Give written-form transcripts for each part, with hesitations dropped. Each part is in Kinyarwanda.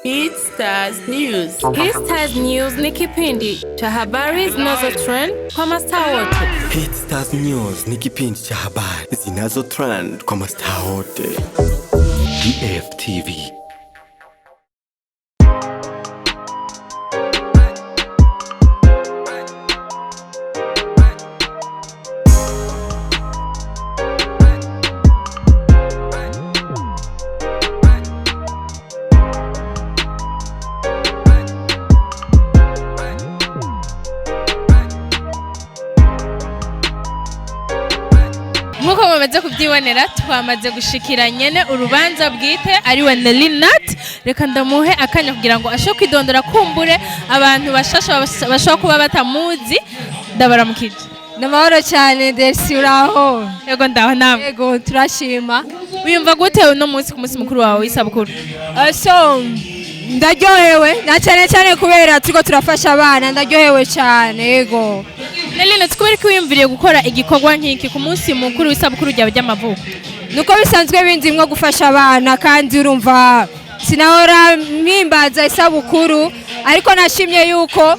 Hit Stars News. Hit Stars News ni kipindi cha habari zinazotrend kwa mastaa wote. Hit Stars News ni kipindi cha habari zinazotrend kwa mastaa wote. DFTV. Nkuko bamaze kubyibonera twamaze gushikira nyene urubanza bwite ari we Nelly Nat. Reka ndamuhe akanya kugira ngo asho kwidondora kumbure abantu bashaka kuba batamuzi. Ndabaramukije. Namahoro cyane Delsi uraho. Yego ndaho namwe. Yego turashima. Wiyumva gute uno munsi ku munsi mukuru wawe w'isabukuru? So ndaryohewe na cyane kubera turiko turafasha abana, ndaryohewe cyane. Yego. Nelly Nat, kubera ko wiyumviriye gukora igikorwa nk'iki ku munsi mukuru w'isabukuru ryawe ry'amavuko? Nuko bisanzwe bindimwe gufasha abana kandi urumva sinahora mpimbaza isabukuru, ariko nashimye yuko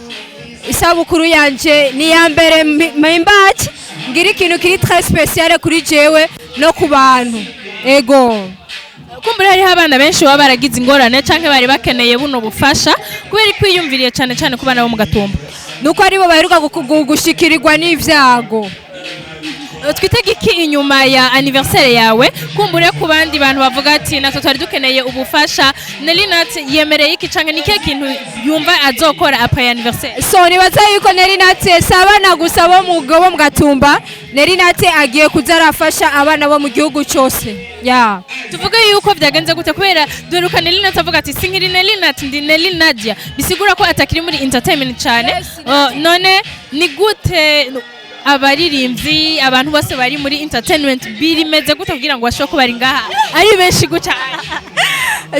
isabukuru yanje ni ya mbere mpimbaje ngira ikintu kiri très spécial kuri jewe no ku bantu. Ego. Kumbura hariho abana benshi baba baragize ingorane canke bari bakeneye buno bufasha, kubera ko wiyumviriye cyane ku bana bo mu Gatumba. Nuko aribo baheruka gushikirirwa n'ivyago. Twitege iki inyuma ya anniversaire yawe? Kumbure ku bandi bantu bavuga ati natwe twari dukeneye ubufasha. Nelly Nat yemereye iki canke ni kihe kintu yumva azokora après anniversaire? So nibaza yuko Nelly Nat sabana gusa bo mu Gatumba, Nelly Nat agiye kuzarafasha abana bo mu gihugu cyose. Ya. Tuvuge yuko vyagenze gute kubera duheruka Nelly Nat avuga ati sinkiri Nelly Nat ndi Nelly Nadia. Bisigura ko atakiri muri entertainment cyane. None ni gute abaririmbyi abantu bose bari muri entertainment birimeze gute kugira ngo bashobore kubari ngaha ari benshi guca?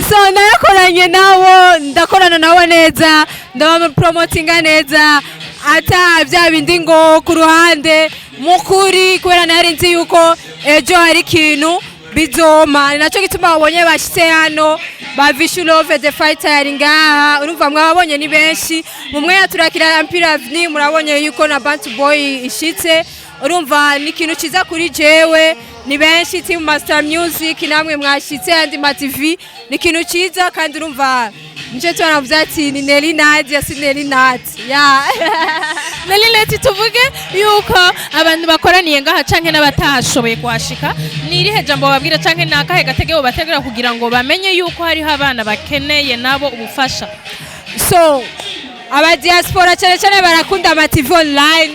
So narakoranye nabo, ndakorana nabo neza, ndaba promotinga neza, ata bya bindi ngo ku ruhande mukuri, kubera nari nzi yuko ejo hari ikintu bizoma. Ninacho gituma babonye bashitse hano ba Vishulove the Fighter yari ngaha, urumva mwabonye ni benshi. Mumwe yaturakira Empire Avenue, murabonye yuko na Bantu Boy ishitse. Urumva ni ikintu ciza kuri jewe, ni benshi Team Master Music namwe mwashitse andi ma TV, ni ikintu ciza kandi urumva nje twanavuze ati ni Nelly Nadia si Nelly Nat. Ya. Nelly Nat, tuvuge yuko abantu bakoraniye ngaha canke n'abatashoboye kwashika, ni irihe jambo babwira canke nakahe gategeko bategera kugira ngo bamenye yuko hariho abana bakeneye nabo ubufasha? So aba diaspora cyane barakunda ama TV online,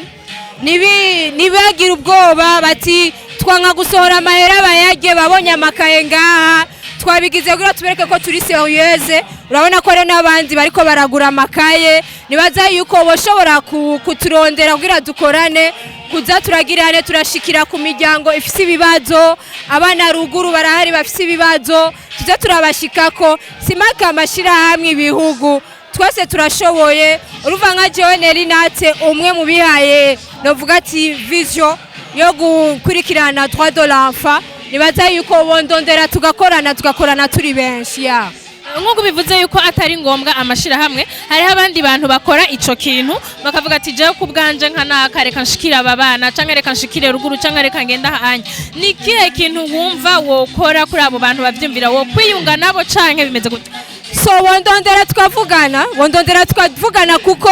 nibagira ubwoba bati twanka gusohora amahera bayage, babonye amakaye ngaha twabigize kugira tubereke ko turi serieuse. Urabona ko rero n'abandi bariko baragura amakaye, nibaza yuko boshobora kuturondera kugira dukorane, kuza turagirane, turashikira ku miryango ifise ibibazo, abana ruguru barahari bafise ibibazo, tuza turabashikako. Simaka amashira hamwe ibihugu twese turashoboye. Uruva nka jewe Nelly Nat umwe mu bihaye novuga ati vision yo gukurikirana droit de l'enfant, nibaza yuko bondondera tugakorana turi benshi. Ya nk'uko bivuze yuko atari ngombwa amashira hamwe, hariho abandi bantu bakora ico kintu bakavuga ati jewe ku bwanje nka naka reka nshikira aba bana canke reka nshikire ruguru canke reka ngenda hanya. Ni kihe kintu wumva wokora kuri abo bantu bavyumvira wo kwiyunga nabo canke bimeze gute? So bondondera tukavugana kuko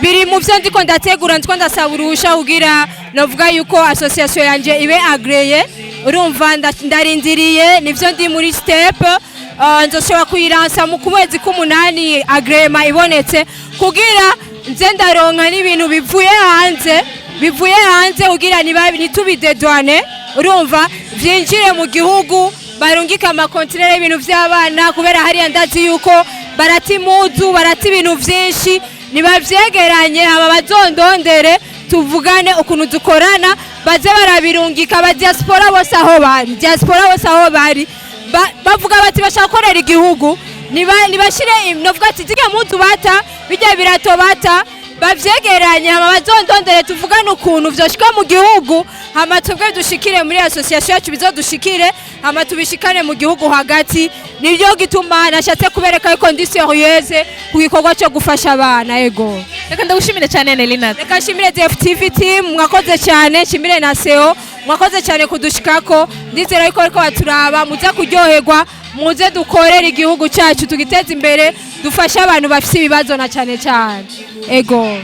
biri mu byo ndiko ndategura, ndiko ndasaba urusha kugira novuga yuko association yanje ibe agreye. Urumva ndarindiriye nivyo ndi muri step, nzoshobora kuyiransa mu kwezi k'umunani agrema ibonetse kugira nze ndaronka n'ibintu bivuye hanze kugira nitubidedwane. Urumva vyinjire mu gihugu, barungika amakontinere ibintu vy'abana, kubera hariya ndazi yuko barati muzu, barati ibintu vyinshi, nibavyegeranye aba bazondondere tuvugane ukuntu dukorana, baze barabirungika aba diaspora bose aho bari, bavuga bati bashaka korera igihugu, nibashire novuga ati zige muzu bata bijya birato bata bavyegeranye hama bazondondere tuvugane ukuntu vyoshika mu gihugu hama twebwe dushikire muri association yacu bizodushikire hama tubishikane mu gihugu hagati nibyo gituma nashatse kubereka yuko ndi serieuse ku gikorwa cyo gufasha abana ego. Reka ndagushimire cyane Nelina. Reka shimire DFTV team mwakoze cyane shimire na SEO mwakoze cyane kudushikako ndizera yuko ariko baturaba muze kuryoherwa muze dukorera igihugu cyacu tugiteza imbere dufashe abantu bafite ibibazo na cyane cyane ego.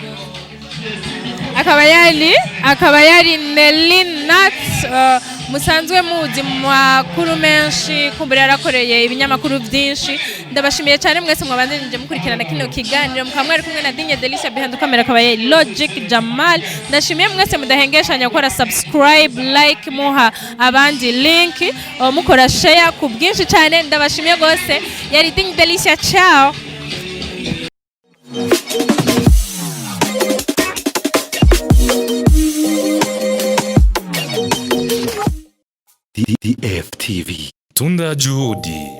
akaba yari Nelina musanzwe muzi mu makuru menshi kumbura yarakoreye ibinyamakuru byinshi ndabashimiye cyane mwese mwabandanije mukurikirana kino kiganiro mukamwari kumwe na Dinye Delicia behind camera akaba yari Logic Jamal ndashimiye mwese mudahengeshanya gukora subscribe like muha abandi link mukora share ku bwinshi cyane ndabashimiye gose yari Dinye Delicia ciao. DFTV. Tunda juhudi.